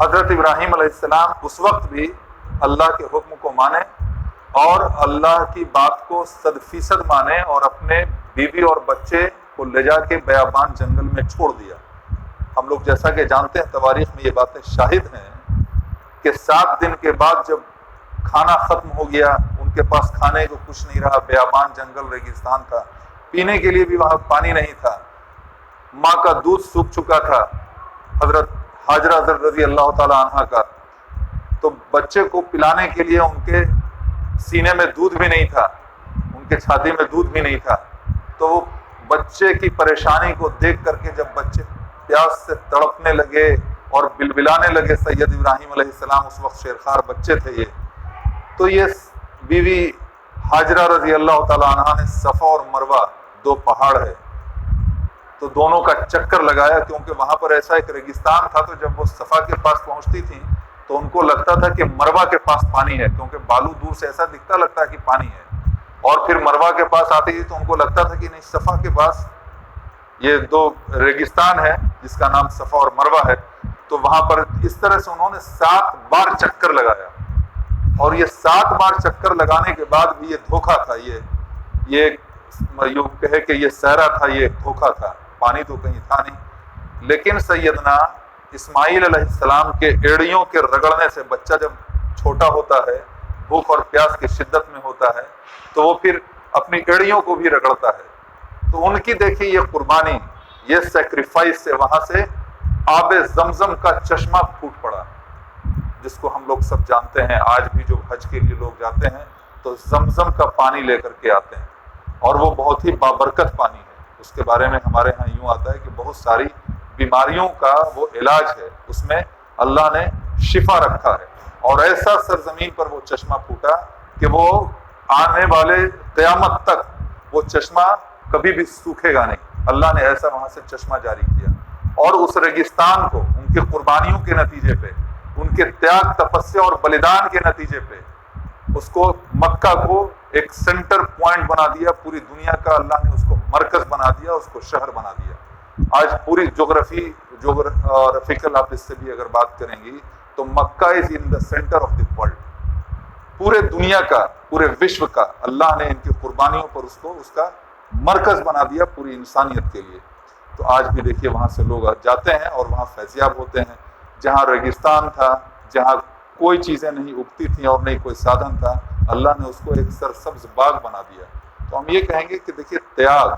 حضرت ابراہیم علیہ السلام اس وقت بھی اللہ کے حکم کو مانے اور اللہ کی بات کو 100% مانے اور اپنے بیوی اور بچے کو لے جا کے بیابان جنگل میں چھوڑ دیا۔ ہم لوگ جیسا کہ جانتے ہیں تواریخ میں یہ باتیں شاہد ہیں کہ 7 دن کے بعد جب کھانا ختم ہو گیا، ان کے پاس کھانے کو کچھ نہیں رہا، بیابان جنگل ریگستان تھا، پینے کے لیے بھی وہاں پانی نہیں تھا، ماں کا دودھ سوکھ چکا تھا حضرت ہاجرہ رضی اللہ تعالی عنہا کا، تو بچے کو پلانے کے لیے ان کے سینے میں دودھ بھی نہیں تھا، ان کے چھاتی میں دودھ بھی نہیں تھا۔ تو وہ بچے کی پریشانی کو دیکھ کر کے جب بچے پیاس سے تڑپنے لگے اور بلبلانے لگے، سید ابراہیم علیہ السلام اس وقت شیرخوار بچے تھے یہ، تو یہ بیوی ہاجرہ رضی اللہ تعالی عنہا نے صفا اور مروہ 2 پہاڑ ہے تو دونوں کا چکر لگایا، کیونکہ وہاں پر ایسا ایک ریگستان تھا، تو جب وہ صفا کے پاس پہنچتی تھیں تو ان کو لگتا تھا کہ مروہ کے پاس پانی ہے، کیونکہ بالو دور سے ایسا دکھتا لگتا ہے کہ پانی ہے، اور پھر مروہ کے پاس آتی تھی تو ان کو لگتا تھا کہ نہیں، صفا کے پاس یہ 2 ریگستان ہے جس کا نام صفا اور مروہ ہے۔ تو وہاں پر اس طرح سے انہوں نے 7 بار چکر لگایا، اور یہ 7 بار چکر لگانے کے بعد بھی یہ دھوکہ تھا، یہ یوں کہے کہ یہ صحرا تھا، یہ دھوکہ تھا، پانی تو کہیں تھا نہیں۔ لیکن سیدنا اسماعیل علیہ السلام کے ایڑیوں کے رگڑنے سے، بچہ جب چھوٹا ہوتا ہے، بھوک اور پیاس کی شدت میں ہوتا ہے، تو وہ پھر اپنی ایڑیوں کو بھی رگڑتا ہے، تو ان کی دیکھیے یہ قربانی، یہ سیکریفائس سے وہاں سے آب زمزم کا چشمہ پھوٹ پڑا، جس کو ہم لوگ سب جانتے ہیں۔ آج بھی جو حج کے لیے لوگ جاتے ہیں تو زمزم کا پانی لے کر کے آتے ہیں، اور وہ بہت ہی بابرکت پانی ہے۔ اس کے بارے میں ہمارے ہاں یوں آتا ہے کہ بہت ساری بیماریوں کا وہ علاج ہے، اس میں اللہ نے شفا رکھا ہے، اور ایسا سرزمین پر وہ چشمہ پھوٹا کہ وہ آنے والے قیامت تک وہ چشمہ کبھی بھی سوکھے گا نہیں۔ اللہ نے ایسا وہاں سے چشمہ جاری کیا، اور اس ریگستان کو ان کے قربانیوں کے نتیجے پہ، ان کے تیاگ، تپسیا اور بلیدان کے نتیجے پہ، اس کو مکہ کو ایک سینٹر پوائنٹ بنا دیا، پوری دنیا کا اللہ نے اس کو مرکز بنا دیا، اس کو شہر بنا دیا۔ آج پوری جغرافیکل آپ اس سے بھی اگر بات کریں گی تو مکہ از ان دا سینٹر آف دی ورلڈ، پورے دنیا کا، پورے وشو کا اللہ نے ان کی قربانیوں پر اس کا مرکز بنا دیا پوری انسانیت کے لیے۔ تو آج بھی دیکھیے وہاں سے لوگ جاتے ہیں اور وہاں فیضیاب ہوتے ہیں۔ جہاں ریگستان تھا، جہاں کوئی چیزیں نہیں اگتی تھیں اور نہیں کوئی سادھن تھا، اللہ نے اس کو ایک سرسبز باغ بنا دیا۔ تو ہم یہ کہیں گے کہ دیکھیے تیاگ،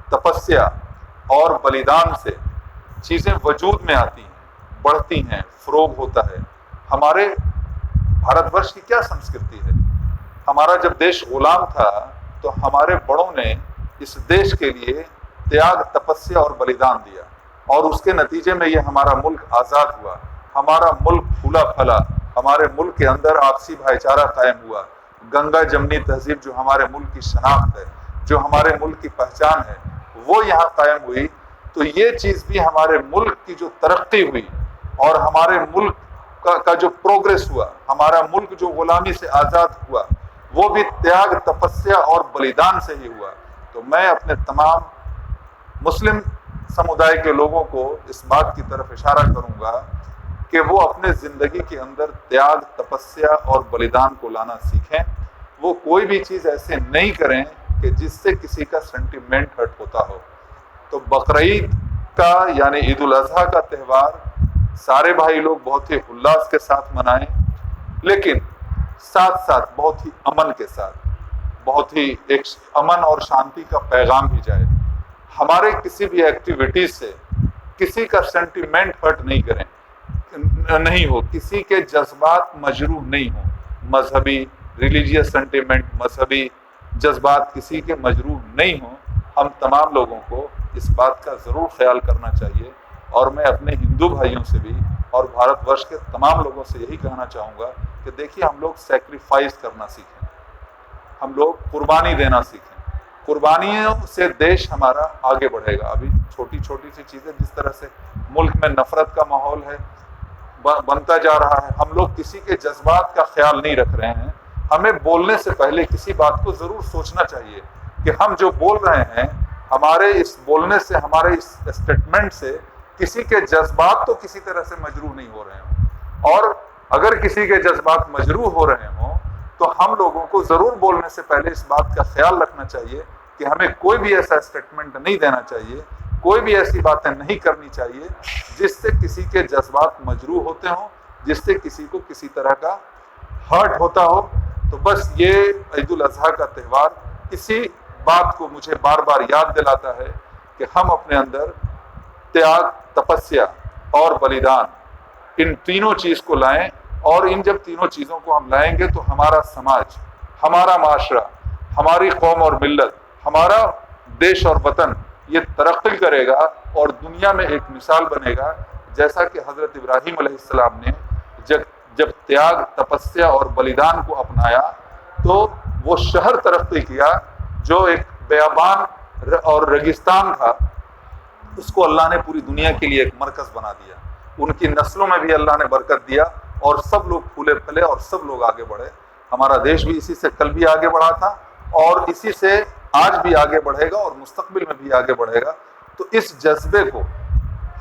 تپسیا اور بلیدان سے چیزیں وجود میں آتی ہیں، بڑھتی ہیں، فروغ ہوتا ہے۔ ہمارے بھارت ورش کی کیا سنسکرتی ہے؟ ہمارا جب دیش غلام تھا تو ہمارے بڑوں نے اس دیش کے لیے تیاگ، تپسیا اور بلیدان دیا، اور اس کے نتیجے میں یہ ہمارا ملک آزاد ہوا، ہمارا ملک پھولا پھلا، ہمارے ملک کے اندر آپسی بھائی چارہ قائم ہوا، گنگا جمنی تہذیب جو ہمارے ملک کی شناخت ہے، جو ہمارے ملک کی پہچان ہے، وہ یہاں قائم ہوئی۔ تو یہ چیز بھی ہمارے ملک کی جو ترقی ہوئی اور ہمارے ملک کا جو پروگریس ہوا، ہمارا ملک جو غلامی سے آزاد ہوا، وہ بھی تیاگ، تپسیا اور بلیدان سے ہی ہوا۔ تو میں اپنے تمام مسلم سمودائے کے لوگوں کو اس بات کی طرف اشارہ کروں گا کہ وہ اپنے زندگی کے اندر تیاگ، تپسیا اور بلیدان کو لانا سیکھیں۔ وہ کوئی بھی چیز ایسے نہیں کریں کہ جس سے کسی کا سینٹیمنٹ ہرٹ ہوتا ہو۔ تو بقرعید کا یعنی عید الاضحیٰ کا تہوار سارے بھائی لوگ بہت ہی الاس کے ساتھ منائیں، لیکن ساتھ ساتھ بہت ہی امن کے ساتھ، بہت ہی ایک امن اور شانتی کا پیغام بھی جائے۔ ہمارے کسی بھی ایکٹیویٹیز سے کسی کا سینٹیمنٹ ہرٹ نہیں ہو، کسی کے جذبات مجروح نہیں ہوں، مذہبی ریلیجیس سینٹیمنٹ، مذہبی جذبات کسی کے مجروح نہیں ہوں۔ ہم تمام لوگوں کو اس بات کا ضرور خیال کرنا چاہیے، اور میں اپنے ہندو بھائیوں سے بھی اور بھارت ورش کے تمام لوگوں سے یہی کہنا چاہوں گا کہ دیکھیے ہم لوگ سیکریفائس کرنا سیکھیں، ہم لوگ قربانی دینا سیکھیں۔ قربانیوں سے دیش ہمارا آگے بڑھے گا۔ ابھی چھوٹی چھوٹی سی چیزیں، جس طرح سے ملک میں نفرت کا ماحول ہے، بنتا جا رہا ہے، ہم لوگ کسی کے جذبات کا خیال نہیں رکھ رہے ہیں۔ ہمیں بولنے سے پہلے کسی بات کو ضرور سوچنا چاہیے کہ ہم جو بول رہے ہیں، ہمارے اس بولنے سے، ہمارے اس اسٹیٹمنٹ سے کسی کے جذبات تو کسی طرح سے مجروح نہیں ہو رہے ہیں۔ اور اگر کسی کے جذبات مجروح ہو رہے ہوں تو ہم لوگوں کو ضرور بولنے سے پہلے اس بات کا خیال رکھنا چاہیے کہ ہمیں کوئی بھی ایسا اسٹیٹمنٹ نہیں دینا چاہیے، کوئی بھی ایسی باتیں نہیں کرنی چاہیے جس سے کسی کے جذبات مجروح ہوتے ہوں، جس سے کسی کو کسی طرح کا ہرٹ ہوتا ہو۔ تو بس یہ عید الاضحیٰ کا تہوار اسی بات کو مجھے بار بار یاد دلاتا ہے کہ ہم اپنے اندر تیاگ، تپسیا اور بلیدان، ان تینوں چیز کو لائیں، اور ان جب تینوں چیزوں کو ہم لائیں گے تو ہمارا سماج، ہمارا معاشرہ، ہماری قوم اور ملت، ہمارا دیش اور وطن یہ ترقی کرے گا اور دنیا میں ایک مثال بنے گا، جیسا کہ حضرت ابراہیم علیہ السلام نے جب تیاگ، تپسیا اور بلیدان کو اپنایا تو وہ شہر ترقی کیا جو ایک بیابان اور ریگستان تھا، اس کو اللہ نے پوری دنیا کے لیے ایک مرکز بنا دیا۔ ان کی نسلوں میں بھی اللہ نے برکت دیا اور سب لوگ پھولے پھلے اور سب لوگ آگے بڑھے۔ ہمارا دیش بھی اسی سے کل بھی آگے بڑھا تھا اور اسی سے آج بھی آگے بڑھے گا اور مستقبل میں بھی آگے بڑھے گا۔ تو اس جذبے کو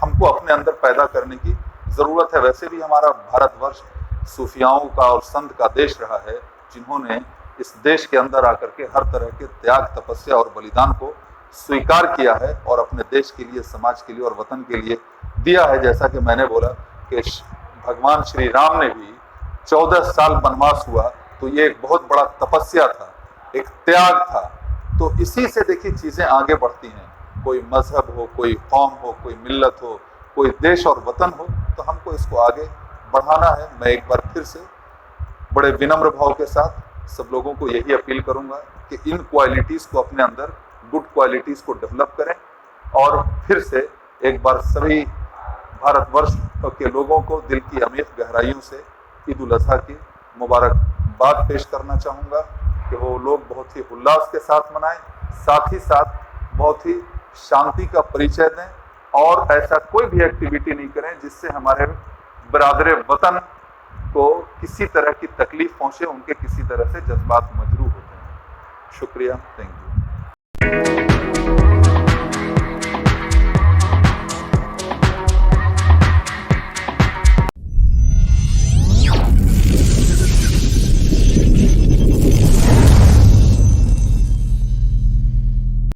ہم کو اپنے اندر پیدا کرنے کی ضرورت ہے۔ ویسے بھی ہمارا بھارت ورش صوفیاؤں کا اور سنت کا دیش رہا ہے، جنہوں نے اس دیش کے اندر آ کر کے ہر طرح کے تیاگ، تپسیا اور بلیدان کو سویکار کیا ہے اور اپنے دیش کے لیے، سماج کے لیے اور وطن کے لیے دیا ہے۔ جیسا کہ میں نے بولا کہ بھگوان شری رام نے بھی 14 سال بنواس ہوا تو یہ ایک بہت بڑا تپسیا تھا، ایک تیاگ تھا۔ تو اسی سے دیکھیے چیزیں آگے بڑھتی ہیں، کوئی مذہب ہو، کوئی قوم ہو، کوئی ملت ہو، کوئی دیش اور وطن ہو، تو ہم کو اس کو آگے بڑھانا ہے۔ میں ایک بار پھر سے بڑے ونمر بھاؤ کے ساتھ سب لوگوں کو یہی اپیل کروں گا کہ ان کوالٹیز کو اپنے اندر، گڈ کوالٹیز کو ڈیولپ کریں، اور پھر سے ایک بار سبھی بھارت ورش کے لوگوں کو دل کی عمیق گہرائیوں سے عید الاضحیٰ کی مبارکباد پیش کرنا چاہوں گا کہ وہ لوگ بہت ہی الاس کے ساتھ منائیں، ساتھ ہی ساتھ بہت ہی شانتی کا پریچے دیں، اور ایسا کوئی بھی ایکٹیویٹی نہیں کریں جس سے ہمارے برادر وطن کو کسی طرح کی تکلیف پہنچے، ان کے کسی طرح سے جذبات مجروح ہوتے ہیں۔ شکریہ، تھینک یو۔